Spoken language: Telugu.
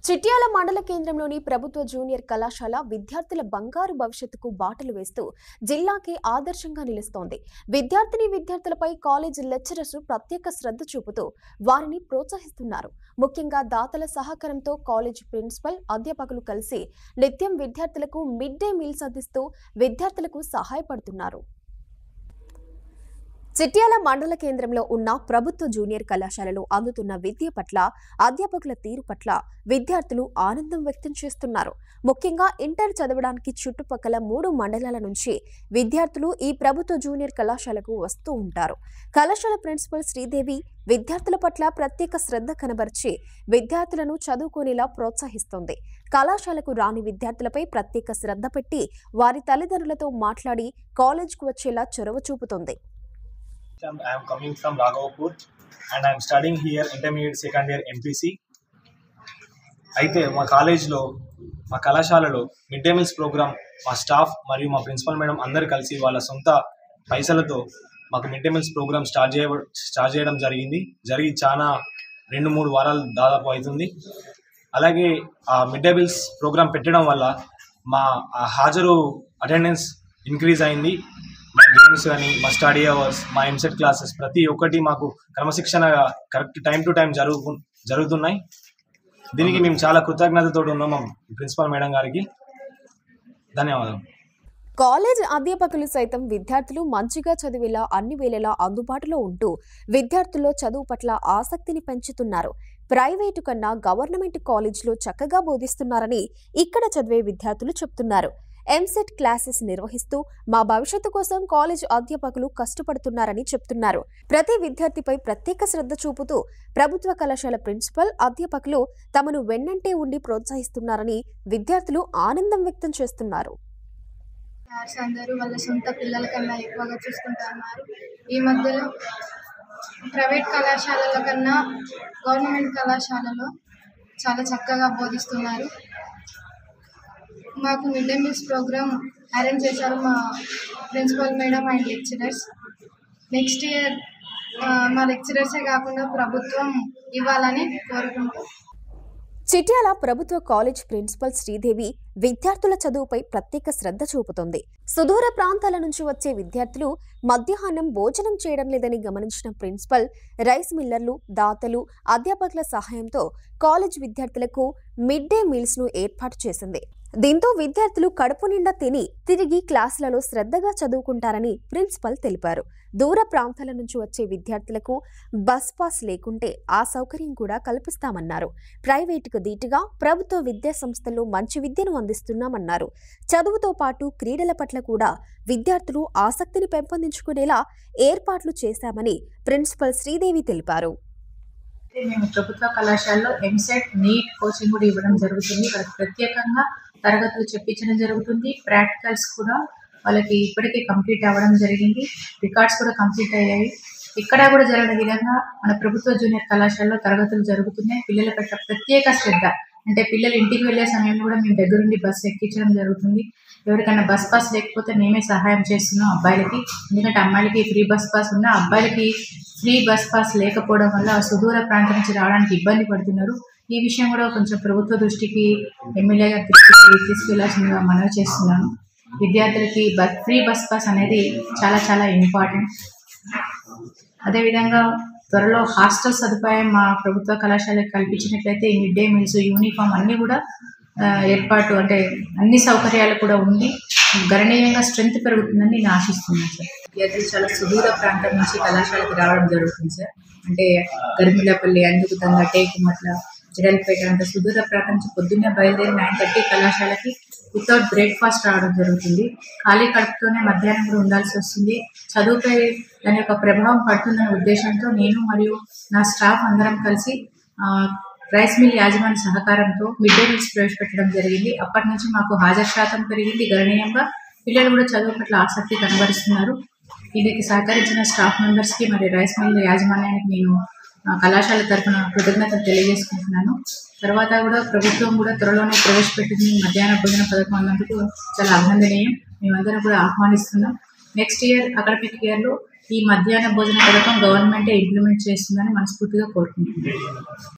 చిట్యాల మండల కేంద్రంలోని ప్రభుత్వ జూనియర్ కళాశాల విద్యార్థుల బంగారు భవిష్యత్తుకు బాటలు వేస్తూ జిల్లాకి ఆదర్శంగా నిలుస్తోంది. విద్యార్థులపై కాలేజీ లెక్చరర్స్ ప్రత్యేక శ్రద్ధ చూపుతూ వారిని ప్రోత్సహిస్తున్నారు. ముఖ్యంగా దాతల సహకారంతో కాలేజ్ ప్రిన్సిపల్, అధ్యాపకులు కలిసి నిత్యం విద్యార్థులకు మిడ్ డే మీల్స్ అందిస్తూ విద్యార్థులకు సహాయపడుతున్నారు. చిట్యాల మండల కేంద్రంలో ఉన్న ప్రభుత్వ జూనియర్ కళాశాలలో అందుతున్న విద్య పట్ల, అధ్యాపకుల తీరు పట్ల విద్యార్థులు ఆనందం వ్యక్తం చేస్తున్నారు. ముఖ్యంగా ఇంటర్ చదవడానికి చుట్టుపక్కల 3 మండలాల నుంచి విద్యార్థులు ఈ ప్రభుత్వ జూనియర్ కళాశాలకు వస్తూ ఉంటారు. కళాశాల ప్రిన్సిపల్ శ్రీదేవి విద్యార్థుల పట్ల ప్రత్యేక శ్రద్ధ కనబరిచి విద్యార్థులను చదువుకునేలా ప్రోత్సహిస్తోంది. కళాశాలకు రాని విద్యార్థులపై ప్రత్యేక శ్రద్ధ పెట్టి వారి తల్లిదండ్రులతో మాట్లాడి కాలేజ్కు వచ్చేలా చొరవ చూపుతోంది. I am coming from Raghavapur and I am studying here intermediate second year MPC. అయితే మా కళాశాలలో మిడ్ డే మీల్స్ ప్రోగ్రామ్ మా స్టాఫ్ మరియు మా ప్రిన్సిపల్ మేడం అందరు కలిసి వాళ్ళ సొంత పైసలతో మాకు mid day meals programme start చేయడం జరిగి చాలా 2-3 వారాలు దాదాపు అవుతుంది. అలాగే ఆ మిడ్ డే మీల్స్ ప్రోగ్రామ్ పెట్టడం వల్ల మా హాజరు అటెండెన్స్ ఇంక్రీజ్ అయింది. మా గేమ్స్ కానీ, మా స్టడీ అవర్స్, మా ఎంసెట్ క్లాసెస్ ప్రతి ఒక్కటి మాకు క్రమశిక్షణగా కరెక్ట్ టైం టు టైం జరుగుతున్నాయి. దీనికి మేము చాలా కృతజ్ఞతతో ఉన్నాం మా ప్రిన్సిపల్ మేడం గారికి. ధన్యవాదాలు. కాలేజ్ అధ్యాపకులు సైతం విద్యార్థులు మంచిగా చదివేలా అన్ని వేళలా అందుబాటులో ఉంటూ విద్యార్థుల్లో చదువు పట్ల ఆసక్తిని పెంచుతున్నారు. ప్రైవేటు కన్నా గవర్నమెంట్ కాలేజ్లో చక్కగా బోధిస్తున్నారని ఇక్కడ చదివే విద్యార్థులు చెప్తున్నారు. ఎంసెట్ క్లాసెస్ నిర్వహిస్తూ మా భవిష్యత్తు కోసం కాలేజ్ అధ్యాపకులు కష్టపడుతున్నారని చెప్తున్నారు. ప్రతి విద్యార్థిపై ప్రత్యేక శ్రద్ధ చూపుతూ ప్రభుత్వ కళాశాల ప్రిన్సిపల్, అధ్యాపకులు తమను వెన్నంటే ఉండి ప్రోత్సహిస్తున్నారని విద్యార్థులు ఆనందం వ్యక్తం చేస్తున్నారు. అందరూ వాళ్ళ సొంత పిల్లల కన్నా ఎక్కువగా చూసుకుంటున్నారు. ఈ మధ్యలో ప్రైవేట్ కళాశాలల కన్నా గవర్నమెంట్ కళాశాలలో చాలా చక్కగా బోధిస్తున్నారు. మాకు mid day meals programme arrange చేశారు మా principal madam and lecturers. Next year మా లెక్చరర్సే కాకుండా ప్రభుత్వం ఇవ్వాలని కోరుకుంటూ చిట్యాల ప్రభుత్వ కాలేజ్ ప్రిన్సిపల్ శ్రీదేవి విద్యార్థుల చదువుపై ప్రత్యేక శ్రద్ధ చూపుతోంది. సుదూర ప్రాంతాల నుంచి వచ్చే విద్యార్థులు మధ్యాహ్నం భోజనం చేయడం లేదని గమనించిన ప్రిన్సిపల్ రైస్ మిల్లర్లు, దాతలు, అధ్యాపకుల సహాయంతో కాలేజ్ విద్యార్థులకు మిడ్ డే మీల్స్ ను ఏర్పాటు చేసింది. దీంతో విద్యార్థులు కడుపు నిండా తిని తిరిగి క్లాసులలో శ్రద్ధగా చదువుకుంటారని ప్రిన్సిపల్ తెలిపారు. దూర ప్రాంతాల నుంచి వచ్చే విద్యార్థులకు బస్ పాస్ లేకుంటే ఆ సౌకర్యం కూడా కల్పిస్తామన్నారు. ప్రైవేటుకు ధీటుగా ప్రభుత్వ విద్యా సంస్థల్లో మంచి విద్యను అందిస్తున్నామన్నారు. చదువుతో పాటు క్రీడల పట్ల కూడా విద్యార్థులు ఆసక్తిని పెంపొందించుకునేలా ఏర్పాట్లు చేశామని ప్రిన్సిపల్ శ్రీదేవి తెలిపారు. మేము ప్రభుత్వ కళాశాలలో ఎంసెట్, నీట్ కోచింగ్ కూడా ఇవ్వడం జరుగుతుంది. వాళ్ళకి ప్రత్యేకంగా తరగతులు చెప్పించడం జరుగుతుంది. ప్రాక్టికల్స్ కూడా వాళ్ళకి ఇప్పటికే కంప్లీట్ అవ్వడం జరిగింది. రికార్డ్స్ కూడా కంప్లీట్ అయ్యాయి. ఇక్కడ కూడా జరిగిన విధంగా మన ప్రభుత్వ జూనియర్ కళాశాలలో తరగతులు జరుగుతున్నాయి. పిల్లల పట్ల ప్రత్యేక శ్రద్ధ, అంటే పిల్లలు ఇంటికి వెళ్ళే సమయంలో కూడా మేము దగ్గరుండి బస్సు ఎక్కించడం జరుగుతుంది. ఎవరికైనా బస్ పాస్ లేకపోతే మేమే సహాయం చేస్తున్నాం అబ్బాయిలకి. ఎందుకంటే అమ్మాయిలకి ఫ్రీ బస్ పాస్ ఉన్నా అబ్బాయిలకి ఫ్రీ బస్ పాస్ లేకపోవడం వల్ల దూర ప్రాంతం నుంచి రావడానికి ఇబ్బంది పడుతున్నారు. ఈ విషయం కూడా కొంచెం ప్రభుత్వ దృష్టికి, ఎమ్మెల్యే గారి దృష్టికి తీసుకెళ్లాల్సిందిగా మనవి చేస్తున్నాను. విద్యార్థులకి ఫ్రీ బస్ పాస్ అనేది చాలా చాలా ఇంపార్టెంట్. అదేవిధంగా త్వరలో హాస్టల్ సదుపాయం మా ప్రభుత్వ కళాశాలకు కల్పించినట్లయితే ఈ మిడ్ డే మీల్స్, యూనిఫామ్ అన్నీ కూడా ఏర్పాటు, అంటే అన్ని సౌకర్యాలు కూడా ఉంది. గణనీయంగా స్ట్రెంత్ పెరుగుతుందని నేను ఆశిస్తున్నాను సార్. విద్యార్థులు చాలా సుదూర ప్రాంతం నుంచి కళాశాలకు రావడం జరుగుతుంది సార్. అంటే గర్మిలపల్లి, అందుకుతంగా, టేకుమట్ల, జడల్పేట అంత సుదూర ప్రాంతం నుంచి పొద్దున్నే బయలుదేరి 9:30 కళాశాలకి వితౌట్ బ్రేక్ఫాస్ట్ రావడం జరుగుతుంది. ఖాళీ కడుపుతోనే మధ్యాహ్నం కూడా ఉండాల్సి వస్తుంది. చదువుపై దాని యొక్క ప్రభావం పడుతుందనే ఉద్దేశంతో నేను మరియు నా స్టాఫ్ అందరం కలిసి రైస్ మిల్ యాజమాన్య సహకారంతో మిడ్ డే మీల్స్ ప్రవేశపెట్టడం జరిగింది. అప్పటి నుంచి మాకు హాజరు శాతం పెరిగింది గణనీయంగా. పిల్లలు కూడా చదువు పట్ల ఆసక్తి కనబరుస్తున్నారు. దీనికి సహకరించిన స్టాఫ్ మెంబర్స్కి మరియు రైస్ మిల్ యాజమాన్యానికి నేను కళాశాల తరఫున కృతజ్ఞతలు తెలియజేసుకుంటున్నాను. తర్వాత కూడా ప్రభుత్వం కూడా త్వరలోనే ప్రవేశపెట్టింది మధ్యాహ్న భోజన పథకం అన్నందుకు చాలా అభినందనీయం. మేమందరం కూడా ఆహ్వానిస్తున్నాం. నెక్స్ట్ ఇయర్ అకాడమిక్ ఇయర్లో ఈ మధ్యాహ్న భోజన పథకం గవర్నమెంటే ఇంప్లిమెంట్ చేస్తుందని మనస్ఫూర్తిగా కోరుకుంటున్నాను.